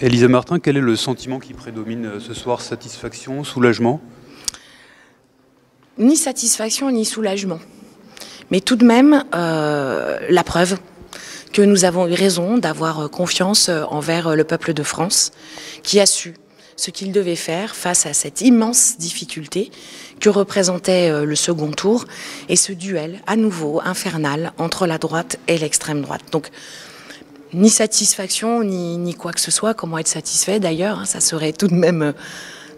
Élisa Martin, quel est le sentiment qui prédomine ce soir? Satisfaction, soulagement? Ni satisfaction ni soulagement. Mais tout de même, la preuve que nous avons eu raison d'avoir confiance envers le peuple de France, qui a su ce qu'il devait faire face à cette immense difficulté que représentait le second tour et ce duel à nouveau infernal entre la droite et l'extrême droite. Donc, ni satisfaction, ni quoi que ce soit. Comment être satisfait d'ailleurs, hein, ça serait tout de même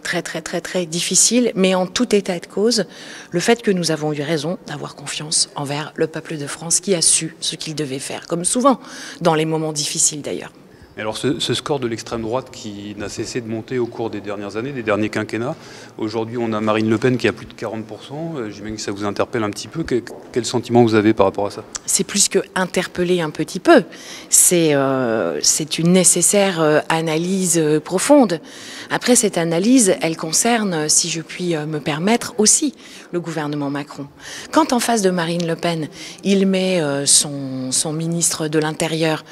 très difficile. Mais en tout état de cause, le fait que nous avons eu raison d'avoir confiance envers le peuple de France qui a su ce qu'il devait faire, comme souvent dans les moments difficiles d'ailleurs. Alors ce score de l'extrême droite qui n'a cessé de monter au cours des dernières années, des derniers quinquennats, aujourd'hui on a Marine Le Pen qui a plus de 40%, j'imagine que ça vous interpelle un petit peu. Quel sentiment vous avez par rapport à ça? C'est plus que interpeller un petit peu, c'est une nécessaire analyse profonde. Après cette analyse, elle concerne, si je puis me permettre, aussi le gouvernement Macron. Quand en face de Marine Le Pen, il met son ministre de l'Intérieur,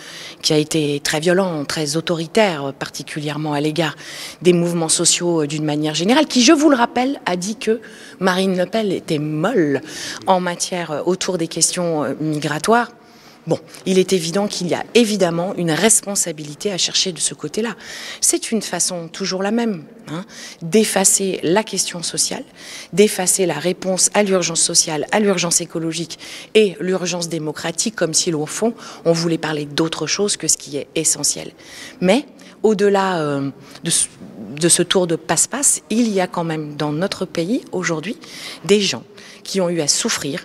qui a été très violent, très autoritaire, particulièrement à l'égard des mouvements sociaux d'une manière générale, qui, je vous le rappelle, a dit que Marine Le Pen était molle en matière autour des questions migratoires. Bon, il est évident qu'il y a évidemment une responsabilité à chercher de ce côté-là. C'est une façon toujours la même, hein, d'effacer la question sociale, d'effacer la réponse à l'urgence sociale, à l'urgence écologique et l'urgence démocratique, comme si, au fond, on voulait parler d'autre chose que ce qui est essentiel. Mais, au-delà de ce tour de passe-passe, il y a quand même dans notre pays, aujourd'hui, des gens qui ont eu à souffrir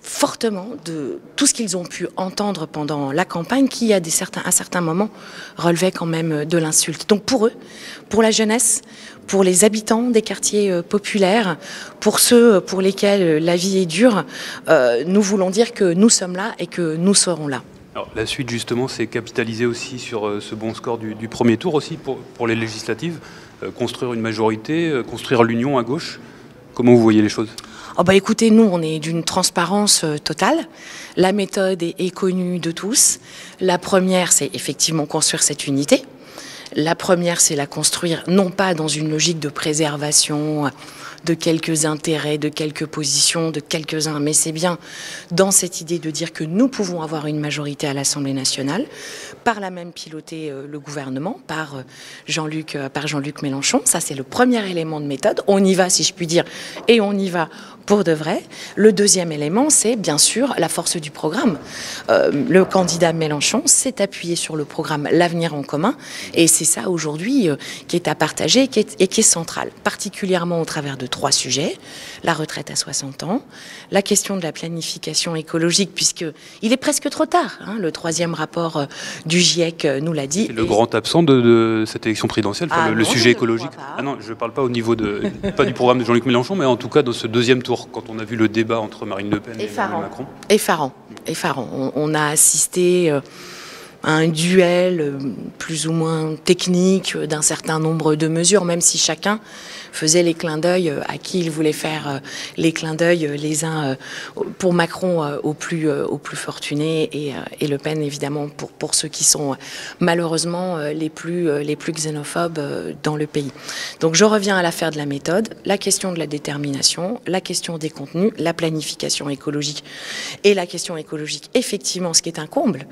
fortement de tout ce qu'ils ont pu entendre pendant la campagne, qui à certains moments relevait quand même de l'insulte. Donc pour eux, pour la jeunesse, pour les habitants des quartiers populaires, pour ceux pour lesquels la vie est dure, nous voulons dire que nous sommes là et que nous serons là. Alors, la suite justement, c'est capitaliser aussi sur ce bon score du premier tour aussi pour les législatives, construire une majorité, construire l'union à gauche. Comment vous voyez les choses? Oh bah écoutez, nous, on est d'une transparence totale. La méthode est connue de tous. La première, c'est effectivement construire cette unité. La première, c'est la construire non pas dans une logique de préservation de quelques intérêts, de quelques positions, de quelques-uns, mais c'est bien dans cette idée de dire que nous pouvons avoir une majorité à l'Assemblée nationale, par là même piloter le gouvernement, par Jean-Luc Mélenchon. Ça, c'est le premier élément de méthode. On y va, si je puis dire, et on y va pour de vrai. Le deuxième élément, c'est bien sûr la force du programme. Le candidat Mélenchon s'est appuyé sur le programme L'Avenir en commun, et c'est ça aujourd'hui qui est à partager et qui est central, particulièrement au travers de 3 sujets: la retraite à 60 ans, la question de la planification écologique, puisqu'il est presque trop tard, hein, le 3e rapport du GIEC nous l'a dit. Le grand absent de cette élection présidentielle, le sujet écologique. Ah non, je ne parle pas au niveau pas du programme de Jean-Luc Mélenchon, mais en tout cas dans ce deuxième tour, quand on a vu le débat entre Marine Le Pen et Emmanuel Macron. Effarant. On a assisté à un duel plus ou moins technique d'un certain nombre de mesures, même si chacun faisait les clins d'œil à qui il voulait faire les clins d'œil, les uns pour Macron aux plus fortunés et Le Pen évidemment pour ceux qui sont malheureusement les plus xénophobes dans le pays. Donc je reviens à l'affaire de la méthode, la question de la détermination, la question des contenus, la planification écologique et la question écologique. Effectivement, ce qui est un comble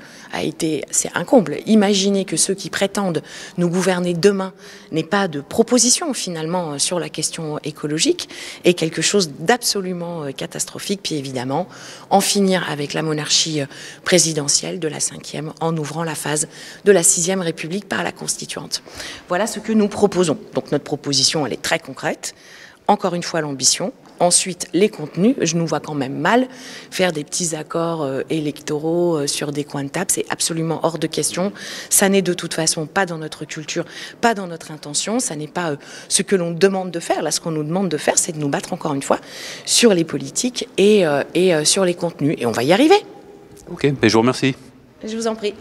c'est un comble. Imaginez que ceux qui prétendent nous gouverner demain n'aient pas de proposition finalement sur la question écologique, est quelque chose d'absolument catastrophique. Puis évidemment, en finir avec la monarchie présidentielle de la 5e en ouvrant la phase de la 6e République par la Constituante. Voilà ce que nous proposons. Donc notre proposition, elle est très concrète. Encore une fois, l'ambition. Ensuite, les contenus, je nous vois quand même mal faire des petits accords électoraux sur des coins de table. C'est absolument hors de question. Ça n'est de toute façon pas dans notre culture, pas dans notre intention. Ça n'est pas ce que l'on demande de faire. Là, ce qu'on nous demande de faire, c'est de nous battre encore une fois sur les politiques et sur les contenus. Et on va y arriver. Ok, je vous remercie. Je vous en prie.